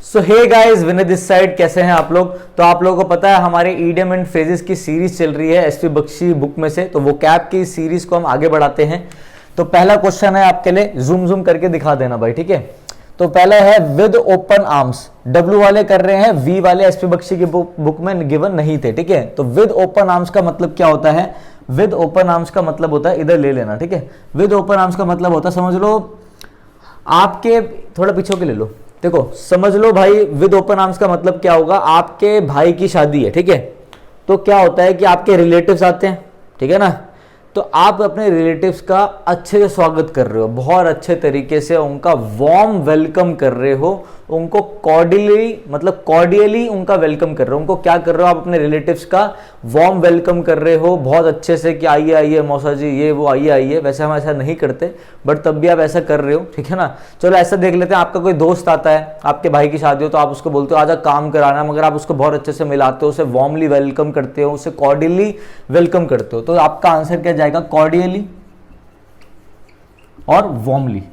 So hey guys, Vinay this side. कैसे हैं आप लोग? तो आप लोगों को पता है हमारे ईडियम एंड फ्रेजेस की सीरीज चल रही है एसपी बख्शी बुक में से, तो वो कैप की सीरीज को हम आगे बढ़ाते हैं। तो पहला क्वेश्चन है आपके लिए, जूम करके दिखा देना भाई, ठीक है। तो पहला है विद ओपन आर्म्स। डब्ल्यू वाले कर रहे हैं, वी वाले एसपी बख्शी की बुक में गिवन नहीं थे, ठीक है। तो विद ओपन आर्म्स का मतलब क्या होता है? विद ओपन आर्म्स का मतलब होता है, इधर ले लेना, ठीक है। विद ओपन आर्म्स का मतलब होता है, समझ लो आपके, थोड़ा पीछे के ले लो, देखो समझ लो भाई, विद ओपन आर्म्स का मतलब क्या होगा? आपके भाई की शादी है, ठीक है। तो क्या होता है कि आपके रिलेटिव्स आते हैं, ठीक है ना। तो आप अपने रिलेटिव्स का अच्छे से स्वागत कर रहे हो, बहुत अच्छे तरीके से उनका वार्म वेलकम कर रहे हो, उनको कॉर्डियली उनका वेलकम कर रहे हो। उनको क्या कर रहे हो? आप अपने रिलेटिव्स का वार्म वेलकम कर रहे हो बहुत अच्छे से, कि आइए आइए मौसा जी, ये वो, आइए आइए। वैसे हम ऐसा नहीं करते, बट तब भी आप ऐसा कर रहे हो, ठीक है ना। चलो ऐसा देख लेते हैं, आपका कोई दोस्त आता है, आपके भाई की शादी हो, तो आप उसको बोलते हो आजा काम कराना, मगर आप उसको बहुत अच्छे से मिलाते हो, उसे वार्मली वेलकम करते हो, उसे कॉर्डियली वेलकम करते हो। तो आपका आंसर क्या जाएगा? कॉर्डियली और वार्मली।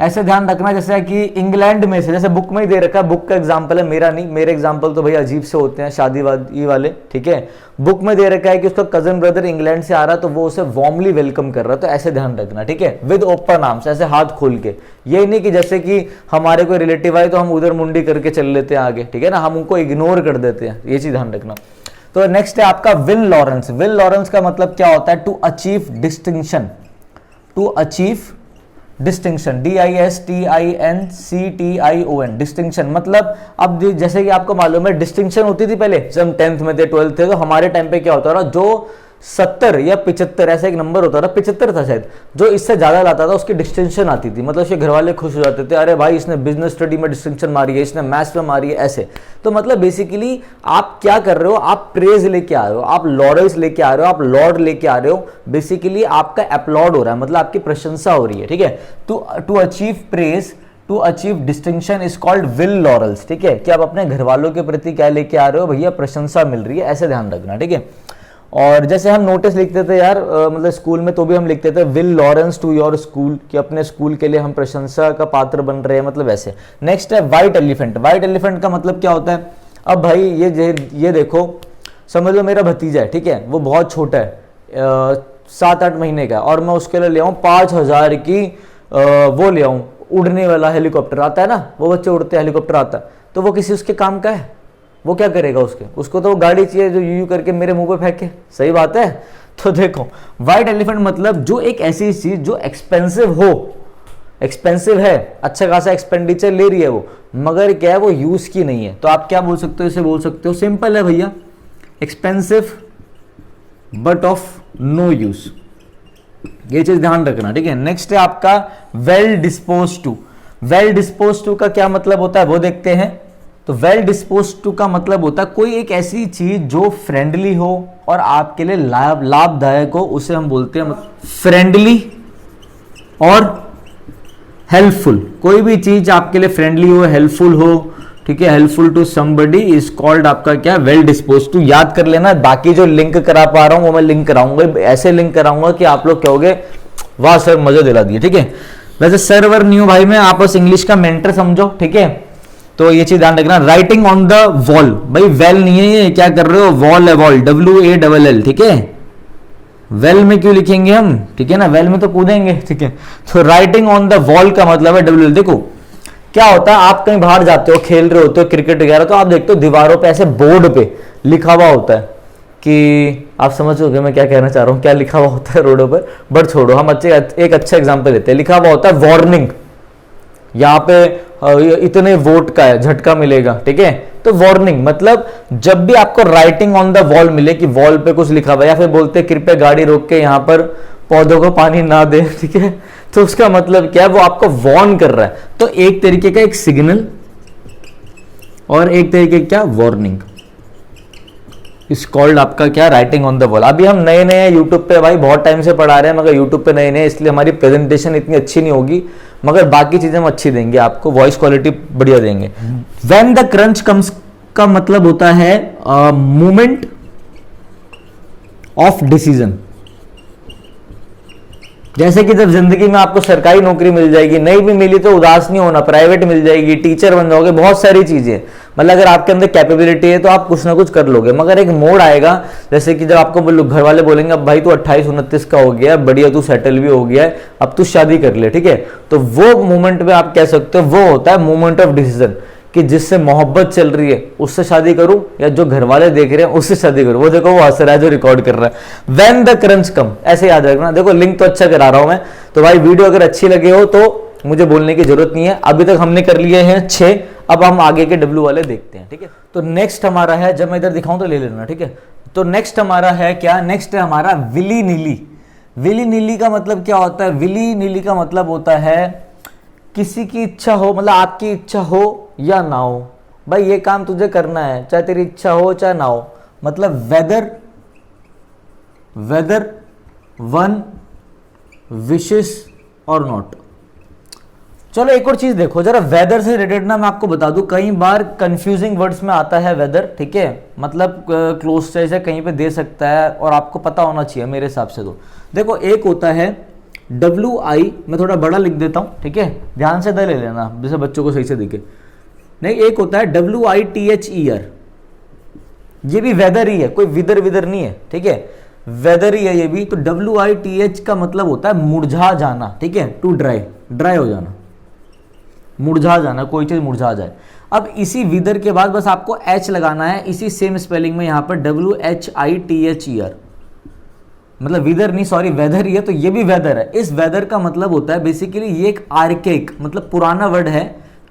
ऐसे ध्यान रखना, जैसे कि इंग्लैंड में से, जैसे बुक में ही दे रखा है, बुक का एग्जांपल है, मेरा नहीं, मेरे एग्जांपल तो भाई अजीब से होते हैं शादीवादी वाले, ठीक है। बुक में दे रखा है कि उसका कजन ब्रदर इंग्लैंड से आ रहा है, तो वो उसे वार्मली वेलकम कर रहा है। तो ऐसे ध्यान रखना, ठीक है। विद ओपन आर्म्स, ऐसे हाथ खोल के। ये नहीं कि जैसे कि हमारे कोई रिलेटिव आए तो हम उधर मुंडी करके चल लेते हैं आगे, ठीक है ना, हम उनको इग्नोर कर देते हैं, ये चीज ध्यान रखना। तो नेक्स्ट है आपका विल लॉरेंस। विल लॉरेंस का मतलब क्या होता है? To achieve distinction. To achieve distinction, DISTINCTION, distinction. मतलब अब जैसे कि आपको मालूम है डिस्टिंक्शन होती थी पहले, जब हम 10th में थे, 12th थे, तो हमारे टाइम पे क्या होता था, जो 70 या 75 ऐसा एक नंबर होता था, 75 था शायद, जो इससे ज्यादा लाता था उसकी डिस्टिंक्शन आती थी। मतलब उसके घर वाले खुश हो जाते थे, अरे भाई इसने बिजनेस स्टडी में डिस्टिंक्शन मारी है, इसने मैथ्स में मारी है, ऐसे। तो मतलब बेसिकली आप क्या कर रहे हो? आप प्रेज लेके आ रहे हो, आप लॉरेल्स लेके आ रहे हो, आप लॉर्ड लेके आ रहे हो। बेसिकली आपका अपलॉड हो रहा है, मतलब आपकी प्रशंसा हो रही है, ठीक है। To achieve praise, to achieve distinction is called win laurels, ठीक है। कि आप अपने घर वालों के प्रति क्या लेके आ रहे हो? भैया प्रशंसा मिल रही है, ऐसे ध्यान रखना, ठीक है। और जैसे हम नोटिस लिखते थे यार, मतलब स्कूल में, तो भी हम लिखते थे win laurels to your school, कि अपने स्कूल के लिए हम प्रशंसा का पात्र बन रहे हैं, मतलब ऐसे। नेक्स्ट है व्हाइट एलिफेंट। व्हाइट एलिफेंट का मतलब क्या होता है? अब भाई ये देखो, समझ लो मेरा भतीजा है, ठीक है, वो बहुत छोटा है, 7-8 महीने का, और मैं उसके लिए ले आऊँ 5000 की वो ले आऊँ उड़ने वाला हेलीकॉप्टर, आता है ना, वो बच्चे उड़ते हेलीकॉप्टर आता है, तो वो किसी उसके काम का है? वो क्या करेगा? उसको तो गाड़ी चाहिए जो यू करके मेरे मुंह पे फेंके, सही बात है। तो देखो व्हाइट एलिफेंट मतलब जो एक ऐसी चीज जो एक्सपेंसिव हो, एक्सपेंसिव है, अच्छा खासा एक्सपेंडिचर ले रही है वो, मगर क्या है, वो यूज की नहीं है। तो आप क्या बोल सकते हो? इसे बोल सकते हो, सिंपल है भैया, expensive but of no use. ये चीज ध्यान रखना, ठीक है। नेक्स्ट है आपका well dispose to. Well dispose to का क्या मतलब होता है वो देखते हैं। तो वेल डिस्पोज टू का मतलब होता है कोई एक ऐसी चीज जो फ्रेंडली हो और आपके लिए लाभदायक हो, उसे हम बोलते हैं फ्रेंडली और हेल्पफुल। कोई भी चीज आपके लिए फ्रेंडली हो, हेल्पफुल हो, ठीक है, helpful to somebody is called आपका क्या? Well dispose to. याद कर लेना, बाकी जो लिंक करा पा रहा हूं वो मैं लिंक कराऊंगा, ऐसे लिंक कराऊंगा कि आप लोग कहोगे वाह सर मजा दिला दिए, ठीक है। वैसे सर्वर न्यू भाई में, आप बस इंग्लिश का मेंटर समझो, ठीक है। तो ये चीज ध्यान रखना। राइटिंग ऑन द वॉल, भाई वेल नहीं है ये, क्या कर रहे हो? वॉल है, वॉल, WALL, ठीक है। वेल में क्यों लिखेंगे हम, ठीक है ना, वेल में तो कूदेंगे, ठीक है। तो राइटिंग ऑन द वॉल का मतलब है WL। देखो क्या होता है, आप कहीं बाहर जाते हो, खेल रहे होते हो क्रिकेट वगैरह, तो आप देखते हो दीवारों पे ऐसे बोर्ड पे लिखा हुआ होता है कि, आप समझोगे मैं क्या कहना चाह रहा हूं, क्या लिखा हुआ होता है रोडों पर, बट छोड़ो, हम एक अच्छा एग्जाम्पल लेते हैं। लिखा हुआ होता है वार्निंग, यहाँ पे इतने वोट का है, झटका मिलेगा, ठीक है। तो वार्निंग मतलब जब भी आपको राइटिंग ऑन द वॉल मिले कि वॉल पे कुछ लिखा हुआ है, या फिर बोलते कृपया गाड़ी रोक के यहाँ पर पौधों को पानी ना दे, ठीक है, तो उसका मतलब क्या है? वो आपको वार्न कर रहा है। तो एक तरीके का एक सिग्नल और एक तरीके क्या? वार्निंग इज कॉल्ड आपका क्या? Writing on the wall. अभी हम नए नए यूट्यूब पे भाई बहुत टाइम से पढ़ा रहे हैं, मगर यूट्यूब पे नए नए, इसलिए हमारी प्रेजेंटेशन इतनी अच्छी नहीं होगी, मगर बाकी चीजें हम अच्छी देंगे आपको, वॉइस क्वालिटी बढ़िया देंगे। व्हेन द क्रंच कम्स का मतलब होता है मोमेंट ऑफ डिसीजन। जैसे कि जब जिंदगी में आपको सरकारी नौकरी मिल जाएगी, नहीं भी मिली तो उदास नहीं होना, प्राइवेट मिल जाएगी, टीचर बन जाओगे, बहुत सारी चीजें, मतलब अगर आपके अंदर कैपेबिलिटी है तो आप कुछ ना कुछ कर लोगे। मगर एक मोड़ आएगा, जैसे कि जब आपको घर वाले बोलेंगे अब भाई तू 28-29 का हो गया, बढ़िया तू सेटल भी हो गया है, अब तू शादी कर ले, ठीक है, तो वो मोमेंट में आप कह सकते हो वो होता है मोमेंट ऑफ डिसीजन, कि जिससे मोहब्बत चल रही है उससे शादी करूं या जो घर वाले देख रहे हैं उससे शादी करूं। वो देखो वो हंस रहा है जो रिकॉर्ड कर रहा है। व्हेन द क्रंच कम, ऐसे याद रखना। देखो लिंक तो अच्छा करा रहा हूं मैं, तो भाई वीडियो अगर अच्छी लगे हो तो मुझे बोलने की जरूरत नहीं है। अभी तक हमने कर लिए हैं 6, अब हम आगे के डब्ल्यू वाले देखते हैं, ठीक है। तो नेक्स्ट हमारा है, जब मैं इधर दिखाऊं तो ले लेना, ठीक है। तो नेक्स्ट हमारा है क्या, नेक्स्ट है हमारा विली नीली। विली नीली का मतलब क्या होता है? विली नीली का मतलब होता है किसी की इच्छा हो, मतलब आपकी इच्छा हो या ना हो, भाई ये काम तुझे करना है, चाहे तेरी इच्छा हो चाहे ना हो, मतलब वेदर वन विशेस और नॉट। चलो एक और चीज देखो जरा, वेदर से रिलेटेड ना मैं आपको बता दूं, कई बार कंफ्यूजिंग वर्ड्स में आता है वेदर, ठीक है, मतलब क्लोज से कहीं पे दे सकता है और आपको पता होना चाहिए मेरे हिसाब से। तो देखो एक होता है WI, मैं थोड़ा बड़ा लिख देता हूं, ठीक है, ध्यान से ले लेना जैसे बच्चों को सही से दिखे। नहीं, एक होता है WITHER, ये भी वेदर ही है, कोई विदर विदर नहीं है, ठीक है, वेदर ही है ये भी। तो WITH का मतलब होता है मुरझा जाना, ठीक है, टू ड्राई हो जाना, मुरझा जाना, कोई चीज मुरझा जाए। अब इसी विदर के बाद बस आपको H लगाना है, इसी सेम स्पेलिंग में यहां पर WHITHER, मतलब विदर नहीं, सॉरी वेदर ही है, तो ये भी वेदर है। इस वेदर का मतलब होता है बेसिकली ये एक आर्केक, मतलब पुराना वर्ड है,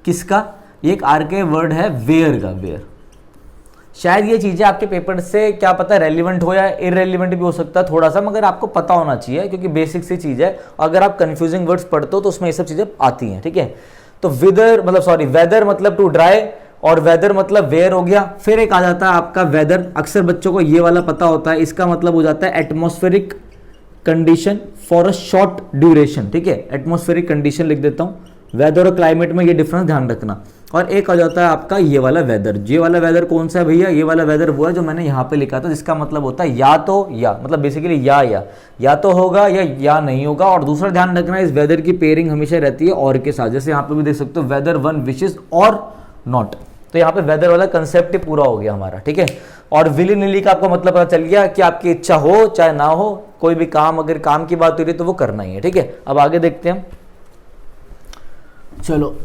किसका, ये एक आर्केक वर्ड है वेयर का, वेयर। शायद ये चीजें आपके पेपर से क्या पता रेलिवेंट हो या इररेलिवेंट भी हो सकता है थोड़ा सा, मगर आपको पता होना चाहिए क्योंकि बेसिक सी चीज है। अगर आप कंफ्यूजिंग वर्ड्स पढ़ते हो तो उसमें ये सब चीजें आती हैं, ठीक है। तो विदर मतलब सॉरी वेदर मतलब टू ड्राई, और वेदर मतलब वेयर हो गया। फिर एक आ जाता है आपका वेदर, अक्सर बच्चों को ये वाला पता होता है, इसका मतलब हो जाता है atmospheric condition for a short duration, ठीक है, एटमॉस्फेरिक कंडीशन लिख देता हूँ। वेदर और क्लाइमेट में ये डिफरेंस ध्यान रखना। और एक आ जाता है आपका ये वाला वेदर। ये वाला वेदर कौन सा है भैया? ये वाला वेदर वो है जो मैंने यहाँ पे लिखा था, जिसका मतलब होता है या तो या, मतलब बेसिकली या तो होगा या नहीं होगा। और दूसरा ध्यान रखना, इस वेदर की पेयरिंग हमेशा रहती है और के साथ, जैसे यहाँ पे भी देख सकते हो वेदर वन विशेस और नॉट। तो यहाँ पे वेदर वाला कंसेप्ट ही पूरा हो गया हमारा, ठीक है। और विली निली का आपको मतलब पता चल गया कि आपकी इच्छा हो चाहे ना हो, कोई भी काम, अगर काम की बात हो रही है तो वो करना ही है, ठीक है। अब आगे देखते हैं, चलो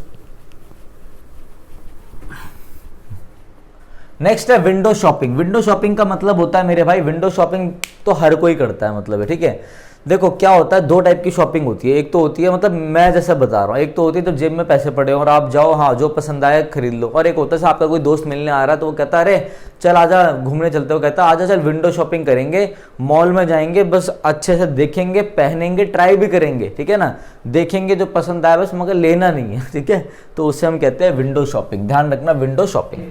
नेक्स्ट है विंडो शॉपिंग। विंडो शॉपिंग का मतलब होता है मेरे भाई, विंडो शॉपिंग तो हर कोई करता है, मतलब है, ठीक है। देखो क्या होता है, दो टाइप की शॉपिंग होती है। एक तो होती है, मतलब मैं जैसा बता रहा हूँ, एक तो होती है तो जेब में पैसे पड़े हो और आप जाओ, हाँ जो पसंद आए खरीद लो। और एक होता है आपका कोई दोस्त मिलने आ रहा है तो वो कहता है अरे चल आजा घूमने चलते हो, कहता आजा चल विंडो शॉपिंग करेंगे, मॉल में जाएंगे, बस अच्छे से देखेंगे, पहनेंगे, ट्राई भी करेंगे, ठीक है ना, देखेंगे जो पसंद आए बस, मगर लेना नहीं है, ठीक है। तो उससे हम कहते हैं विंडो शॉपिंग। ध्यान रखना, window shopping,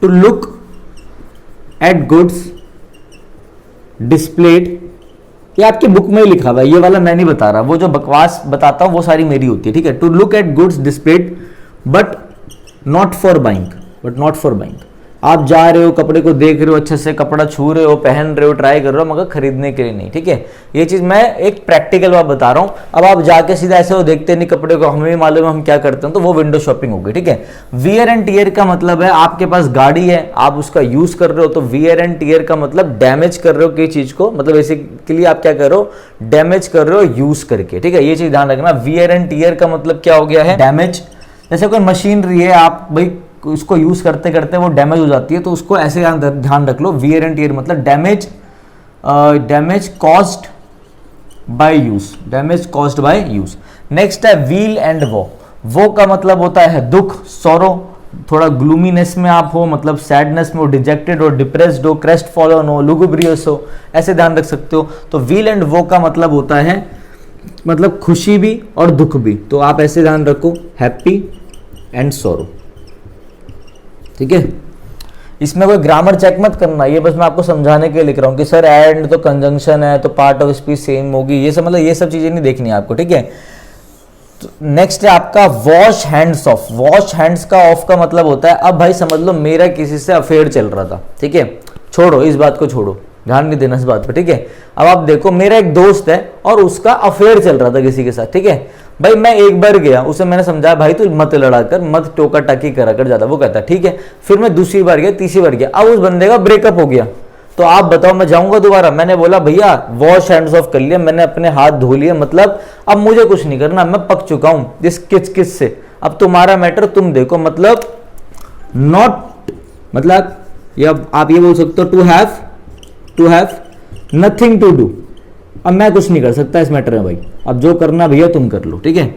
to look at goods displayed, ये आपकी बुक में ही लिखा हुआ है, ये वाला मैं नहीं बता रहा, वो जो बकवास बताता हूं वो सारी मेरी होती है, ठीक है। To look at goods displayed but not for buying, आप जा रहे हो, कपड़े को देख रहे हो, अच्छे से कपड़ा छू रहे हो, पहन रहे हो, ट्राई कर रहे हो, मगर खरीदने के लिए नहीं, ठीक है। ये चीज मैं एक प्रैक्टिकल बात बता रहा हूं। अब आप जाके सीधा ऐसे हो देखते नहीं कपड़े को, हमें भी मालूम है हम क्या करते हैं, तो वो विंडो शॉपिंग होगी, ठीक है। वियर एंड टियर का मतलब है आपके पास गाड़ी है, आप उसका यूज कर रहे हो, तो वियर एंड टियर का मतलब डैमेज कर रहे हो किसी चीज को, मतलब बेसिकली आप क्या कर रहे हो, डैमेज कर रहे हो यूज करके, ठीक है। ये चीज ध्यान रखना, वियर एंड टियर का मतलब क्या हो गया है, डैमेज। जैसे कोई मशीनरी है, आप भाई उसको यूज करते करते वो डैमेज हो जाती है, तो उसको ऐसे ध्यान रख लो, वियर एंड टियर मतलब damage caused by use, next है व्हील एंड वो का मतलब होता है दुख, सॉरो, थोड़ा ग्लूमीनेस में आप हो, मतलब सैडनेस में हो, डिजेक्टेड हो, डिप्रेस्ड हो, क्रेस्ट फॉलन हो, लुगुब्रियस हो, ऐसे ध्यान रख सकते हो। तो व्हील एंड वो का मतलब होता है मतलब खुशी भी और दुख भी, तो आप ऐसे ध्यान रखो, हैप्पी एंड सॉरो, ठीक है। इसमें कोई ग्रामर चेक मत करना, ये बस मैं आपको समझाने के लिए लिख रहा हूँ कि सर एंड तो कंजंक्शन है तो पार्ट ऑफ स्पीच सेम होगी, ये सब मतलब ये सब चीजें नहीं देखनी है आपको, ठीक है। तो नेक्स्ट है आपका wash hands of. Wash hands का ऑफ का मतलब होता है, अब भाई समझ लो मेरा किसी से अफेयर चल रहा था, ठीक है, छोड़ो इस बात को, छोड़ो, ध्यान नहीं देना इस बात पे, ठीक है। अब आप देखो, मेरा एक दोस्त है और उसका अफेयर चल रहा था किसी के साथ, ठीक है भाई। मैं एक बार गया, उसे मैंने समझाया भाई तू मत लड़ा कर, मत टोका टाकी करा कर ज्यादा, वो कहता ठीक है। फिर मैं दूसरी बार गया, तीसरी बार गया, अब उस बंदे का ब्रेकअप हो गया, तो आप बताओ मैं जाऊंगा दोबारा? मैंने बोला भैया वॉश हैंड्स ऑफ कर लिया, मैंने अपने हाथ धो लिए, मतलब अब मुझे कुछ नहीं करना, मैं पक चुका हूं जिस किस किस से, अब तुम्हारा मैटर तुम देखो। मतलब नॉट, मतलब या आप ये बोल सकते हो to have nothing to do. अब मैं कुछ नहीं कर सकता इस मैटर में भाई, अब जो करना भैया तुम कर लो, ठीक है।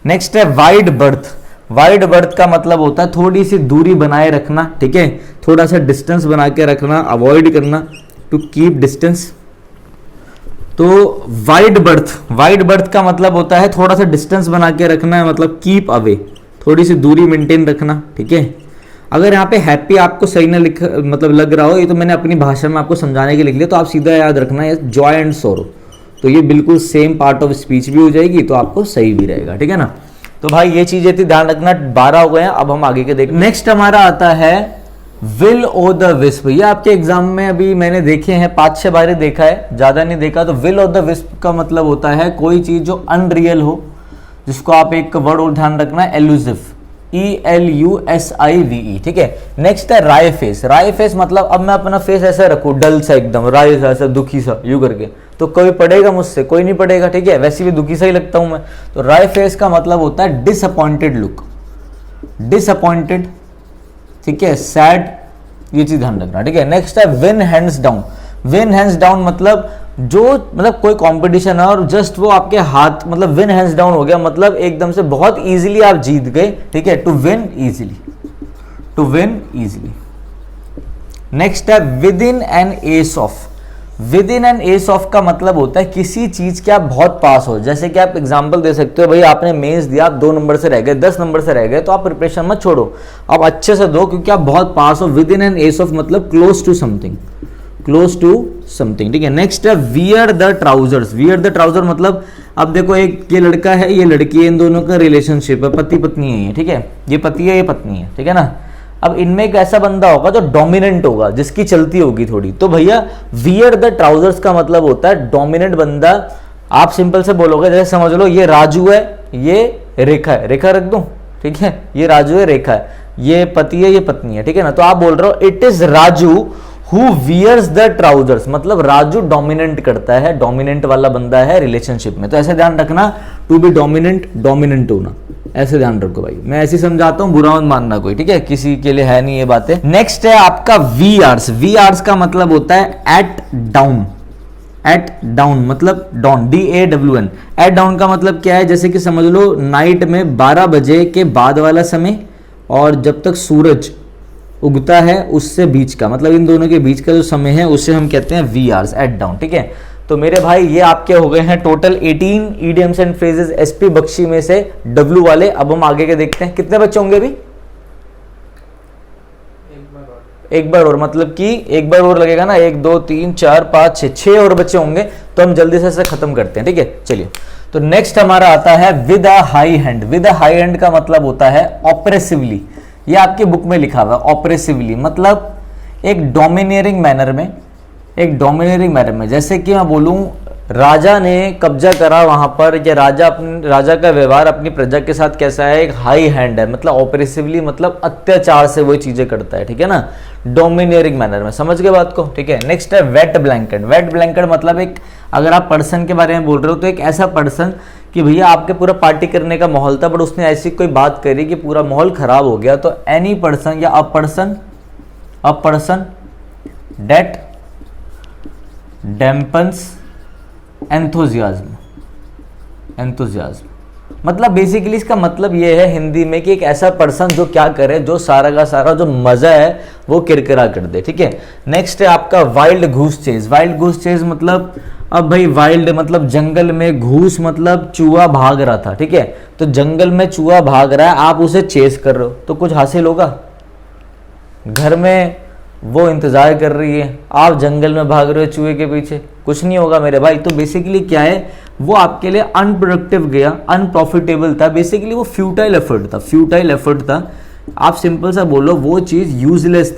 नेक्स्ट है वाइड बर्थ। वाइड बर्थ का मतलब होता है थोड़ी सी दूरी बनाए रखना, ठीक है, थोड़ा सा डिस्टेंस बना के रखना, अवॉइड करना, टू कीप डिस्टेंस। तो वाइड बर्थ का मतलब होता है थोड़ा सा डिस्टेंस बना के रखना है, मतलब कीप अवे, थोड़ी सी दूरी मेंटेन रखना, ठीक है। अगर यहाँ पे हैप्पी आपको सही ना लिख मतलब लग रहा हो, ये तो मैंने अपनी भाषा में आपको समझाने के लिए लिख लिया, तो आप सीधा याद रखना है जॉय एंड सोरो, तो ये बिल्कुल सेम पार्ट ऑफ स्पीच भी हो जाएगी, तो आपको सही भी रहेगा, ठीक है ना। तो भाई ये चीजें थी, ध्यान रखना। 12 हो गए हैं, अब हम आगे के देख। नेक्स्ट हमारा आता है विल ओ द विस्प। ये आपके एग्जाम में अभी मैंने देखे हैं 5-6 बार देखा है, ज्यादा नहीं देखा। तो विल ओ द विस्प का मतलब होता है कोई चीज जो अनरियल हो, जिसको आप एक वर्ड और ध्यान रखना है, एलुसिव, ELUSIVE, ठीक है। नेक्स्ट है राय फेस। राय फेस मतलब अब मैं अपना फेस ऐसा रखूं डल सा एकदम, राय सा, ऐसा दुखी सा, यू करके, तो कोई पढ़ेगा मुझसे? कोई नहीं पढ़ेगा, ठीक है। वैसे भी दुखी सा ही लगता हूं मैं। तो राय फेस का मतलब होता है डिसअपॉइंटेड लुक, डिसअपॉइंटेड, ठीक है, सैड, ये चीज ध्यान रखना, ठीक है। नेक्स्ट है win hands down. Win hands down मतलब जो मतलब कोई कंपटीशन है और जस्ट वो आपके हाथ, मतलब विन हैंड्स डाउन हो गया, मतलब एकदम से बहुत इजीली आप जीत गए, ठीक है। To win easily, to win easily. Next है within an ace of. Within an ace of का मतलब होता है किसी चीज के आप बहुत पास हो। जैसे कि आप एग्जांपल दे सकते हो, भाई आपने मेंस दिया, आप 2 नंबर से रह गए, 10 नंबर से रह गए, तो आप प्रिपरेशन मत छोड़ो, आप अच्छे से दो, क्योंकि आप बहुत पास हो। Within an ace of मतलब close to something, close to something, ठीक है। नेक्स्ट है wear the trousers. Wear the trouser मतलब अब देखो, एक ये लड़का है, ये लड़की है, इन दोनों का रिलेशनशिप है, पति पत्नी है ये, ठीक है, ये पति है, ये पत्नी है, ठीक है ना। अब इनमें एक ऐसा बंदा होगा जो डोमिनेंट होगा, जिसकी चलती होगी थोड़ी, तो भैया वियर द ट्राउजर्स का मतलब होता है डोमिनेंट बंदा। आप सिंपल से बोलोगे, जैसे समझ लो ये राजू है, ये रेखा है, रेखा रख दूं, ठीक है, ये राजू है, रेखा है, ये पति है, ये पत्नी है, ठीक है ना। तो आप बोल रहे हो it is Raju who wears the trousers, मतलब राजू डोमिनेंट करता है, डोमिनेंट वाला बंदा है रिलेशनशिप में। तो ऐसे ध्यान रखना, टू बी डोमिनेंट, डोमिनेंट होना, ऐसे ध्यान रखो भाई। मैं ऐसे समझाता हूं, बुरा मत मानना कोई, ठीक है, किसी के लिए है नहीं ये बातें। नेक्स्ट है आपका वी आर्स। वी आर्स का मतलब होता है एट डाउन। एट डाउन मतलब डाउन, DAWN। एट डाउन का मतलब क्या है? जैसे कि समझ लो नाइट में 12 बजे के बाद वाला समय और जब तक सूरज उगता है उससे बीच का, मतलब इन दोनों के बीच का जो समय है उसे हम कहते हैं वी आर्स, एट डाउन, ठीक है। तो मेरे भाई ये आपके हो गए हैं total 18 idioms and phrases SP Bakshi में से W वाले। अब हम आगे के देखते हैं, कितने बच्चे होंगे अभी? एक बार और, मतलब कि एक बार और लगेगा ना, 1 2 3 4 5 6 और बच्चे होंगे, तो हम जल्दी से खत्म करते हैं, ठीक है। चलिए, तो नेक्स्ट हमारा आता है with a high hand. With a high hand का मतलब होता है ऑपरेसिवली। ये आपके बुक में लिखा हुआ है, ऑपरेसिवली मतलब एक डोमिनियरिंग मैनर में, एक डोमिनियरिंग मैनर में। जैसे कि मैं बोलूं राजा ने कब्जा करा वहां पर, या राजा का व्यवहार अपनी प्रजा के साथ कैसा है, एक हाई हैंड है, मतलब ऑपरेसिवली मतलब अत्याचार से वो चीजें करता है, ठीक है ना, डोमिनियरिंग मैनर में। समझ गए बात को, ठीक है। नेक्स्ट है वेट ब्लैंकेट। वेट ब्लैंकेट मतलब एक, अगर आप पर्सन के बारे में बोल रहे हो तो एक ऐसा पर्सन कि भैया आपके पूरा पार्टी करने का माहौल था, बट उसने ऐसी कोई बात करी कि पूरा माहौल खराब हो गया, तो एनी पर्सन या अ पर्सन डेट डैम्पन्स एंथुजियाज्म। मतलब बेसिकली इसका मतलब ये है हिंदी में कि एक ऐसा पर्सन जो क्या करे, जो सारा का सारा जो मजा है वो किरकिरा कर दे, ठीक है। नेक्स्ट है आपका वाइल्ड घूस चेज। वाइल्ड घूस चेज मतलब, अब भाई वाइल्ड मतलब जंगल में, घूस मतलब चूहा भाग रहा था, ठीक है। तो जंगल में चूहा भाग रहा है, आप उसे चेस कर रहे हो तो कुछ हासिल होगा? घर में वो इंतजार कर रही है, आप जंगल में भाग रहे हो चूहे के पीछे, कुछ नहीं होगा मेरे भाई। तो बेसिकली क्या है, वो आपके लिए अनप्रोडक्टिव गया, अनप्रॉफिटेबल था, बेसिकली वो फ्यूटाइल एफर्ट था। आप सिंपल सा बोलो वो चीज यूजलेस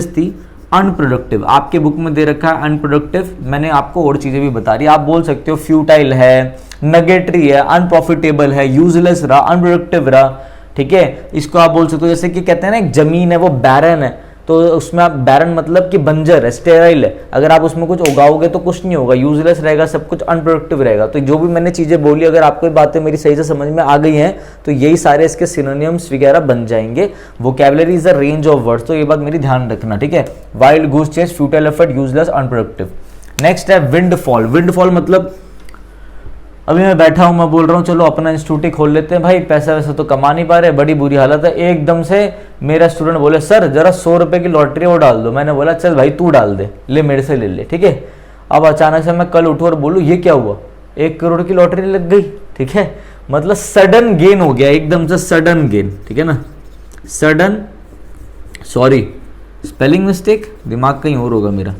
थी, अनप्रोडक्टिव, आपके बुक में दे रखा है अनप्रोडक्टिव, मैंने आपको और चीजें भी बता रही, आप बोल सकते हो फ्यूटाइल है, नेगेटरी है, अनप्रॉफिटेबल है, यूजलेस रहा, अनप्रोडक्टिव रहा, ठीक है। इसको आप बोल सकते हो जैसे कि कहते हैं ना एक जमीन है वो बैरन है, तो उसमें आप बैरन मतलब कि बंजर है, स्टेराइल है, अगर आप उसमें कुछ उगाओगे तो कुछ नहीं होगा, यूजलेस रहेगा, सब कुछ अनप्रोडक्टिव रहेगा। तो जो भी मैंने चीजें बोली अगर आपको ये बातें मेरी सही से समझ में आ गई हैं तो यही सारे इसके सिनोनिम्स वगैरह बन जाएंगे। Vocabulary is a range of words, तो ये बात मेरी ध्यान रखना, ठीक है। Wild goose chase, futile effort, useless, unproductive. Next है विंडफॉल। विंडफॉल मतलब अभी मैं बैठा हूं, मैं बोल रहा हूं चलो अपना इंस्टीट्यूट ही खोल लेते हैं भाई, पैसा वैसा तो कमा नहीं पा रहे, बड़ी बुरी हालत है, एकदम से मेरा स्टूडेंट बोले सर जरा 100 रुपए की लॉटरी वो डाल दो, मैंने बोला चल भाई तू डाल दे, ले मेरे से ले ले, ठीक है। अब अचानक से मैं कल उठूं और बोलूं ये क्या हुआ, 1 करोड़ की लॉटरी लग गई, ठीक है, मतलब सडन गेन हो गया, एकदम से सडन गेन, ठीक है ना, सडन, सॉरी स्पेलिंग मिस्टेक, दिमाग कहीं और होगा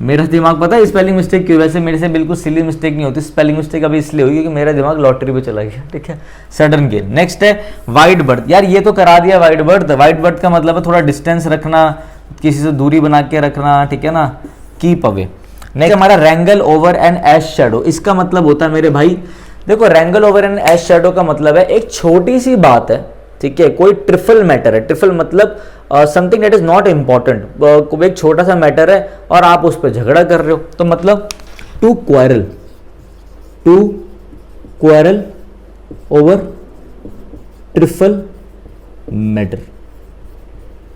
मेरा दिमाग पता है स्पेलिंग मिस्टेक क्यों, वैसे मेरे से बिल्कुल सिली मिस्टेक नहीं होती, स्पेलिंग मिस्टेक अभी इसलिए हुई कि मेरा दिमाग लॉटरी पे चला गया, ठीक है, सडन गेन। नेक्स्ट है वाइड बर्थ, यार ये तो करा दिया वाइड बर्थ। वाइड बर्थ का मतलब है थोड़ा डिस्टेंस रखना, किसी से दूरी बना के रखना, ठीक है ना, कीप अवे। नेक्स्ट हमारा रैंगल ओवर एन एश शेडो, इसका मतलब होता है मेरे भाई, देखो रैंगल ओवर एन एश शेडो का मतलब है एक छोटी सी बात है, ठीक है, कोई ट्रिफल मैटर है, ट्रिफल मतलब something that is not important, कोई एक छोटा सा मैटर है और आप उस पर झगड़ा कर रहे हो, तो मतलब to quarrel over trifle matter,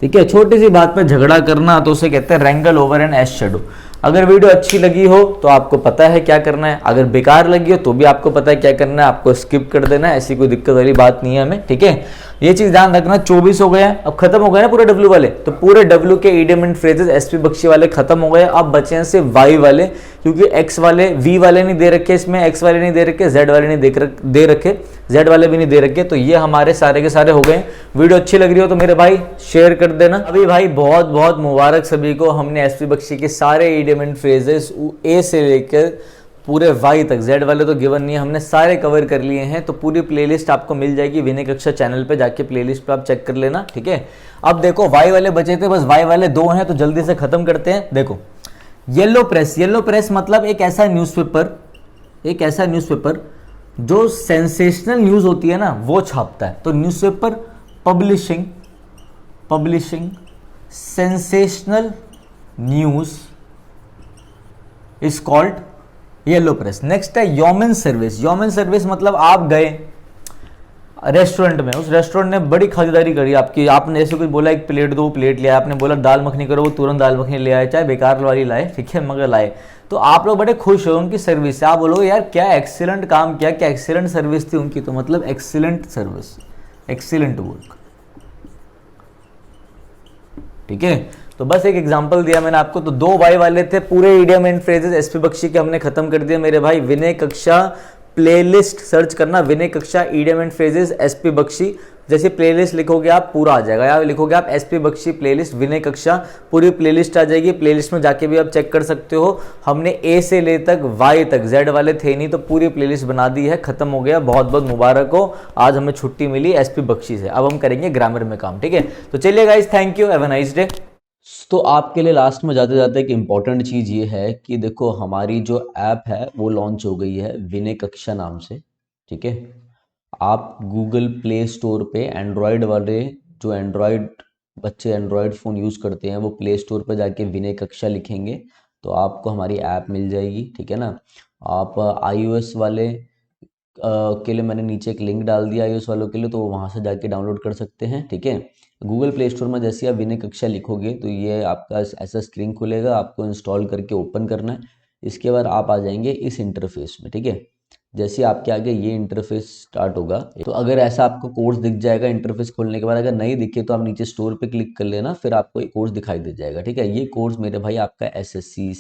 ठीक है, छोटी सी बात पे झगड़ा करना, तो उसे कहते हैं रैंगल ओवर एन एश शेडो। अगर वीडियो अच्छी लगी हो तो आपको पता है क्या करना है, अगर बेकार लगी हो तो भी आपको पता है क्या करना है, आपको स्किप कर देना है, ऐसी कोई दिक्कत वाली बात नहीं है हमें, ठीक है। ये चीज ध्यान रखना, 24 हो गया, अब खत्म हो गए ना पूरे डब्ल्यू वाले, तो पूरे डब्ल्यू के idiom and phrases SP Bakshi वाले खत्म हो गए, अब बचे हैं सिर्फ वाई वाले, क्योंकि एक्स वाले, वी वाले नहीं दे रखे इसमें, एक्स वाले नहीं दे रखे, जेड वाले नहीं दे रखे, जेड वाले भी नहीं दे रखे, तो ये हमारे सारे के सारे हो गए। वीडियो अच्छी लग रही हो तो मेरे भाई शेयर कर देना। अभी भाई बहुत बहुत मुबारक सभी को, हमने एसपी बख्शी के सारे इडियम एंड फ्रेजेस ए से लेकर पूरे वाई तक, जेड वाले तो गिवन नहीं है, हमने सारे कवर कर लिए हैं, तो पूरी प्लेलिस्ट आपको मिल जाएगी विनय कक्षा चैनल पे, जाके प्लेलिस्ट पे आप चेक कर लेना, ठीक है। अब देखो वाई वाले बचे थे, बस वाई वाले 2 हैं, तो जल्दी से खत्म करते हैं। देखो येलो प्रेस, येलो प्रेस मतलब एक ऐसा न्यूज़पेपर जो सेंसेशनल न्यूज होती है ना वो छापता है, तो newspaper publishing sensational news is called yellow press. Next है यॉमन सर्विस। यॉमन सर्विस मतलब आप गए रेस्टोरेंट में, उस रेस्टोरेंट ने बड़ी खरीदारी करी आपकी, आपने ऐसे कुछ बोला एक प्लेट दो, प्लेट लिया, आपने बोला दाल मखनी करो, वो तुरंत दाल मखनी ले आए, चाहे बेकार वाली लाए, ठीक है, मगर लाए, तो आप लोग बड़े खुश हो उनकी सर्विस से, आप बोलोगे यार क्या एक्सीलेंट काम किया, क्या एक्सीलेंट सर्विस थी उनकी, तो मतलब एक्सीलेंट सर्विस, एक्सीलेंट वर्क, ठीक है। तो बस एक एग्जांपल दिया मैंने आपको, तो 2 वाई वाले थे, पूरे idiom and phrases SP Bakshi के हमने खत्म कर दिए मेरे भाई। विनय कक्षा प्लेलिस्ट सर्च करना, Vinay Kaksha idiom and phrases SP Bakshi, जैसे प्लेलिस्ट लिखोगे आप पूरा आ जाएगा, या लिखोगे आप एसपी बख्शी प्लेलिस्ट विनय कक्षा, पूरी प्लेलिस्ट आ जाएगी। प्लेलिस्ट में जाके भी आप चेक कर सकते हो, हमने ए से ले तक वाई तक, जेड वाले थे नहीं, तो पूरी प्लेलिस्ट बना दी है, खत्म हो गया। बहुत बहुत मुबारक हो, आज हमें छुट्टी मिली एसपी बख्शी से, अब हम करेंगे ग्रामर में काम, ठीक है। तो चलिए guys, thank you, have a nice day. तो आपके लिए लास्ट में जाते जाते एक इम्पॉर्टेंट चीज़ ये है कि देखो हमारी जो ऐप है वो लॉन्च हो गई है विनय कक्षा नाम से, ठीक है। आप गूगल प्ले स्टोर पे एंड्रॉयड वाले, जो एंड्रॉयड बच्चे एंड्रॉयड फ़ोन यूज़ करते हैं, वो प्ले स्टोर पे जाके विनय कक्षा लिखेंगे तो आपको हमारी ऐप मिल जाएगी, ठीक है ना। आप iOS वाले के लिए मैंने नीचे एक लिंक डाल दिया iOS वालों के लिए, तो वहाँ से जाके डाउनलोड कर सकते हैं, ठीक है। गूगल प्ले स्टोर में जैसे आप विनय कक्षा लिखोगे तो ये आपका ऐसा स्क्रीन खुलेगा, आपको इंस्टॉल करके ओपन करना है। इसके बाद आप आ जाएंगे इस इंटरफेस में, ठीक है। जैसे आपके आगे ये इंटरफेस स्टार्ट होगा, तो अगर ऐसा आपको कोर्स दिख जाएगा इंटरफेस खोलने के बाद, अगर नहीं दिखे तो आप नीचे स्टोर पे क्लिक कर लेना, फिर आपको एक कोर्स दिखाई दे जाएगा, ठीक है। ये कोर्स मेरे भाई आपका SSC,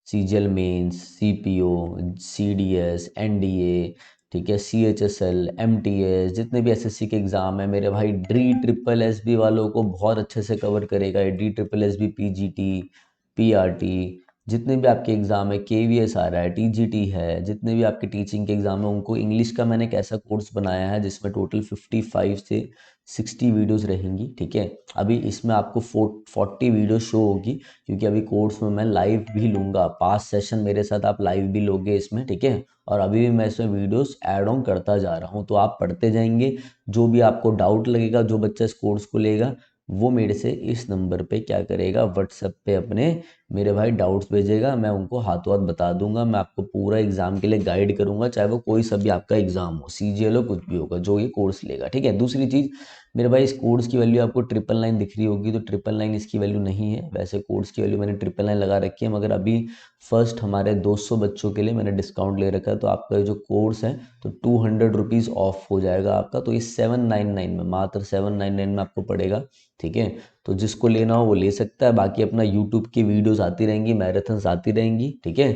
CGL mains, CPO, CDS, NDA, ठीक है, सीएचएसएल, एमटीएस, जितने भी एसएससी के एग्ज़ाम है मेरे भाई, डी ट्रिपल एसबी वालों को बहुत अच्छे से कवर करेगा। D triple SB, PGT, PRT, जितने भी आपके एग्ज़ाम है, केवीएस आ रहा है, टीजीटी है, जितने भी आपके टीचिंग के एग्ज़ाम है, उनको इंग्लिश का मैंने एक ऐसा कोर्स बनाया है जिसमें टोटल 55 से 60 वीडियोस रहेंगी, ठीक है। अभी इसमें आपको 40 वीडियो शो होगी, क्योंकि अभी कोर्स में मैं लाइव भी लूँगा, 5 सेशन मेरे साथ आप लाइव भी लोगे इसमें, ठीक है। और अभी भी मैं इसमें वीडियोस ऐड ऑन करता जा रहा हूँ, तो आप पढ़ते जाएंगे। जो भी आपको डाउट लगेगा, जो बच्चा इस कोर्स को लेगा, वो मेरे से इस नंबर पे क्या करेगा, व्हाट्सएप पे अपने मेरे भाई डाउट्स भेजेगा, मैं उनको हाथों हाथ बता दूंगा। मैं आपको पूरा एग्जाम के लिए गाइड करूंगा, चाहे वो कोई सा भी आपका एग्जाम हो, सीजीएल हो, कुछ भी होगा, जो ये कोर्स लेगा, ठीक है। दूसरी चीज़, मेरे भाई इस कोर्स की वैल्यू आपको 999 दिख रही होगी, तो 999 इसकी वैल्यू नहीं है। वैसे कोर्स की वैल्यू मैंने 999 लगा रखी है, मगर अभी फर्स्ट हमारे 200 बच्चों के लिए मैंने डिस्काउंट ले रखा है, तो आपका जो कोर्स है तो 200 रुपीज़ ऑफ हो जाएगा आपका। तो ये 799 में, मात्र 799 में आपको पड़ेगा, ठीक है। तो जिसको लेना हो वो ले सकता है। बाकी अपना यूट्यूब की वीडियोस आती रहेंगी, मैराथन्स आती रहेंगी, ठीक है।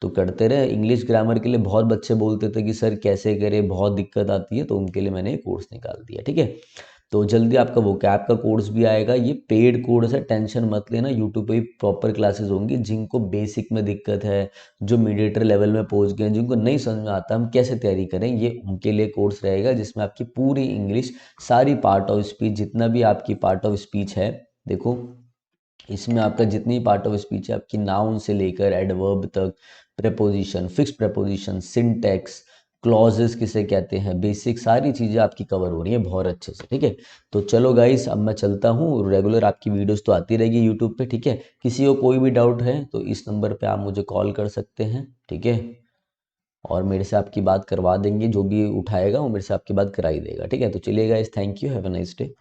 तो करते रहे। इंग्लिश ग्रामर के लिए बहुत बच्चे बोलते थे कि सर कैसे करें, बहुत दिक्कत आती है, तो उनके लिए मैंने कोर्स निकाल दिया, ठीक है। तो जल्दी आपका वो कैप का कोर्स भी आएगा। ये पेड कोर्स है, टेंशन मत लेना। यूट्यूब पे भी प्रॉपर क्लासेस होंगी। जिनको बेसिक में दिक्कत है, जो मीडिएटर लेवल में पहुंच गए हैं, जिनको नहीं समझ में आता हम कैसे तैयारी करें, ये उनके लिए कोर्स रहेगा, जिसमें आपकी पूरी इंग्लिश, सारी पार्ट ऑफ स्पीच, जितना भी आपकी पार्ट ऑफ स्पीच है, देखो इसमें आपका जितनी पार्ट ऑफ स्पीच है, आपकी नाउन से लेकर एडवर्ब तक, preposition, fix preposition, syntax, clauses किसे कहते हैं, बेसिक सारी चीज़ें आपकी कवर हो रही हैं बहुत अच्छे से, ठीक है। तो चलो गाइस, अब मैं चलता हूँ। रेगुलर आपकी वीडियोस तो आती रहेगी यूट्यूब पे, ठीक है। किसी को कोई भी डाउट है तो इस नंबर पे आप मुझे कॉल कर सकते हैं, ठीक है। और मेरे से आपकी बात करवा देंगे, जो भी उठाएगा वो मेरे से आपकी बात करा ही देगा, ठीक है। तो चलिए guys, thank you, have a nice day.